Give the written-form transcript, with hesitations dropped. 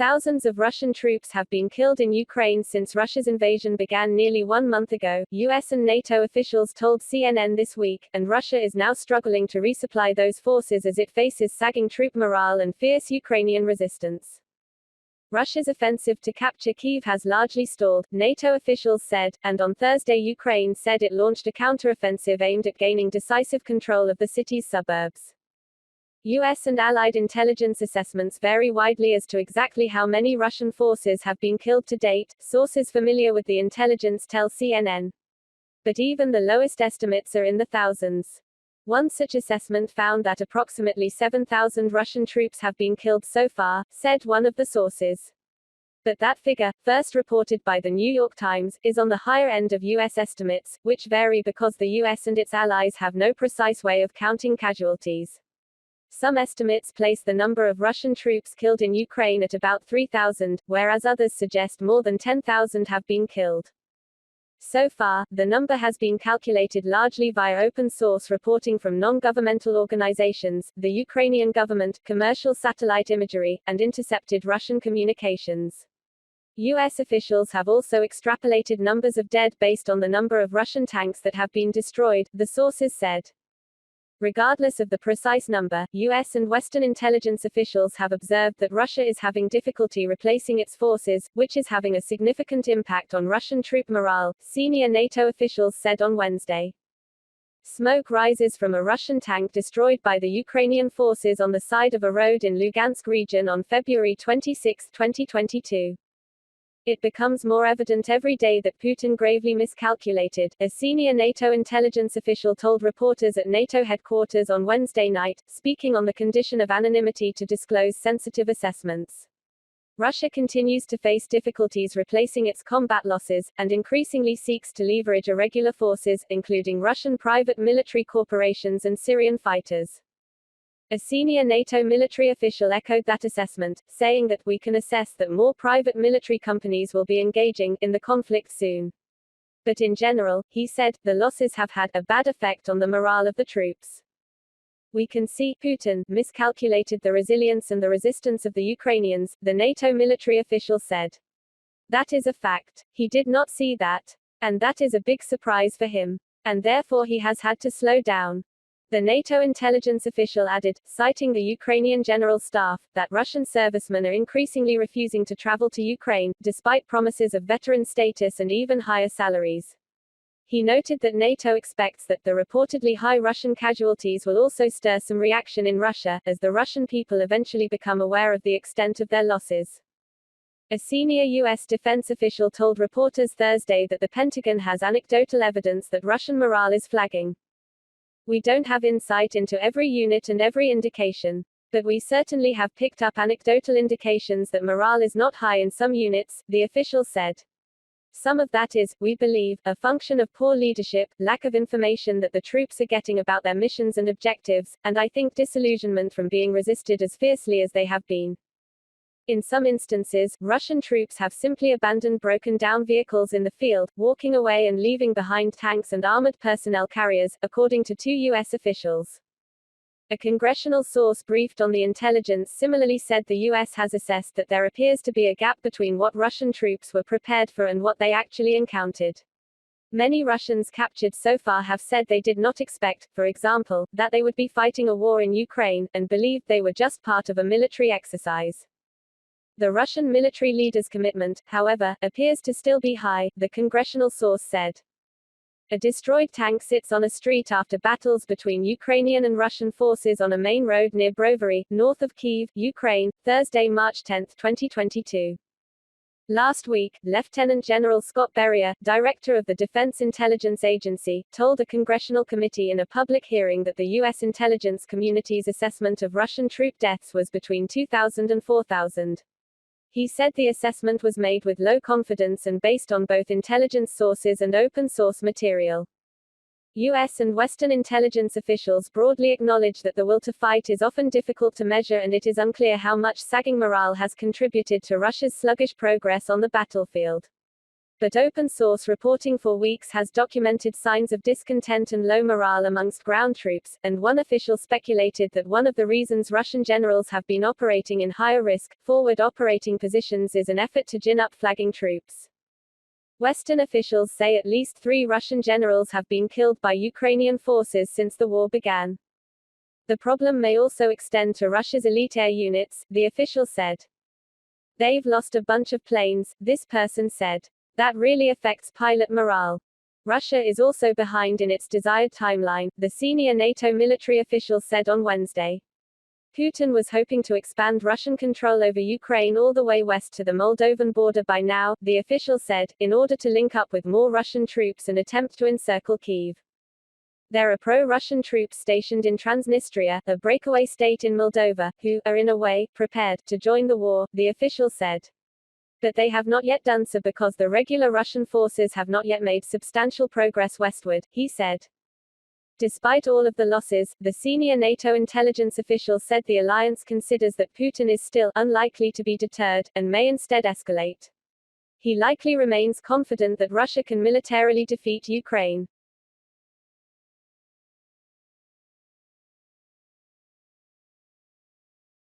Thousands of Russian troops have been killed in Ukraine since Russia's invasion began nearly 1 month ago, US and NATO officials told CNN this week, and Russia is now struggling to resupply those forces as it faces sagging troop morale and fierce Ukrainian resistance. Russia's offensive to capture Kyiv has largely stalled, NATO officials said, and on Thursday Ukraine said it launched a counteroffensive aimed at gaining decisive control of the city's suburbs. US and Allied intelligence assessments vary widely as to exactly how many Russian forces have been killed to date, sources familiar with the intelligence tell CNN. But even the lowest estimates are in the thousands. One such assessment found that approximately 7,000 Russian troops have been killed so far, said one of the sources. But that figure, first reported by the New York Times, is on the higher end of US estimates, which vary because the US and its allies have no precise way of counting casualties. Some estimates place the number of Russian troops killed in Ukraine at about 3,000, whereas others suggest more than 10,000 have been killed. So far, the number has been calculated largely via open-source reporting from non-governmental organizations, the Ukrainian government, commercial satellite imagery, and intercepted Russian communications. US officials have also extrapolated numbers of dead based on the number of Russian tanks that have been destroyed, the sources said. Regardless of the precise number, US and Western intelligence officials have observed that Russia is having difficulty replacing its forces, which is having a significant impact on Russian troop morale, senior NATO officials said on Wednesday. Smoke rises from a Russian tank destroyed by the Ukrainian forces on the side of a road in Lugansk region on February 26, 2022. It becomes more evident every day that Putin gravely miscalculated, a senior NATO intelligence official told reporters at NATO headquarters on Wednesday night, speaking on the condition of anonymity to disclose sensitive assessments. Russia continues to face difficulties replacing its combat losses, and increasingly seeks to leverage irregular forces, including Russian private military corporations and Syrian fighters. A senior NATO military official echoed that assessment, saying that we can assess that more private military companies will be engaging in the conflict soon. But in general, he said, the losses have had a bad effect on the morale of the troops. We can see Putin miscalculated the resilience and the resistance of the Ukrainians, the NATO military official said. That is a fact. He did not see that. And that is a big surprise for him. And therefore he has had to slow down. The NATO intelligence official added, citing the Ukrainian General Staff, that Russian servicemen are increasingly refusing to travel to Ukraine, despite promises of veteran status and even higher salaries. He noted that NATO expects that the reportedly high Russian casualties will also stir some reaction in Russia, as the Russian people eventually become aware of the extent of their losses. A senior U.S. defense official told reporters Thursday that the Pentagon has anecdotal evidence that Russian morale is flagging. We don't have insight into every unit and every indication. But we certainly have picked up anecdotal indications that morale is not high in some units, the official said. Some of that is, we believe, a function of poor leadership, lack of information that the troops are getting about their missions and objectives, and I think disillusionment from being resisted as fiercely as they have been. In some instances, Russian troops have simply abandoned broken-down vehicles in the field, walking away and leaving behind tanks and armored personnel carriers, according to two U.S. officials. A congressional source briefed on the intelligence similarly said the U.S. has assessed that there appears to be a gap between what Russian troops were prepared for and what they actually encountered. Many Russians captured so far have said they did not expect, for example, that they would be fighting a war in Ukraine, and believed they were just part of a military exercise. The Russian military leader's commitment, however, appears to still be high, the congressional source said. A destroyed tank sits on a street after battles between Ukrainian and Russian forces on a main road near Brovary, north of Kyiv, Ukraine, Thursday, March 10, 2022. Last week, Lieutenant General Scott Berrier, director of the Defense Intelligence Agency, told a congressional committee in a public hearing that the U.S. intelligence community's assessment of Russian troop deaths was between 2,000 and 4,000. He said the assessment was made with low confidence and based on both intelligence sources and open-source material. U.S. and Western intelligence officials broadly acknowledge that the will to fight is often difficult to measure and it is unclear how much sagging morale has contributed to Russia's sluggish progress on the battlefield. But open source reporting for weeks has documented signs of discontent and low morale amongst ground troops, and one official speculated that one of the reasons Russian generals have been operating in higher risk, forward operating positions is an effort to gin up flagging troops. Western officials say at least 3 Russian generals have been killed by Ukrainian forces since the war began. The problem may also extend to Russia's elite air units, the official said. They've lost a bunch of planes, this person said. That really affects pilot morale. Russia is also behind in its desired timeline, the senior NATO military official said on Wednesday. Putin was hoping to expand Russian control over Ukraine all the way west to the Moldovan border by now, the official said, in order to link up with more Russian troops and attempt to encircle Kyiv. There are pro-Russian troops stationed in Transnistria, a breakaway state in Moldova, who are in a way prepared to join the war, the official said. But they have not yet done so because the regular Russian forces have not yet made substantial progress westward, he said. Despite all of the losses, the senior NATO intelligence official said the alliance considers that Putin is still unlikely to be deterred, and may instead escalate. He likely remains confident that Russia can militarily defeat Ukraine.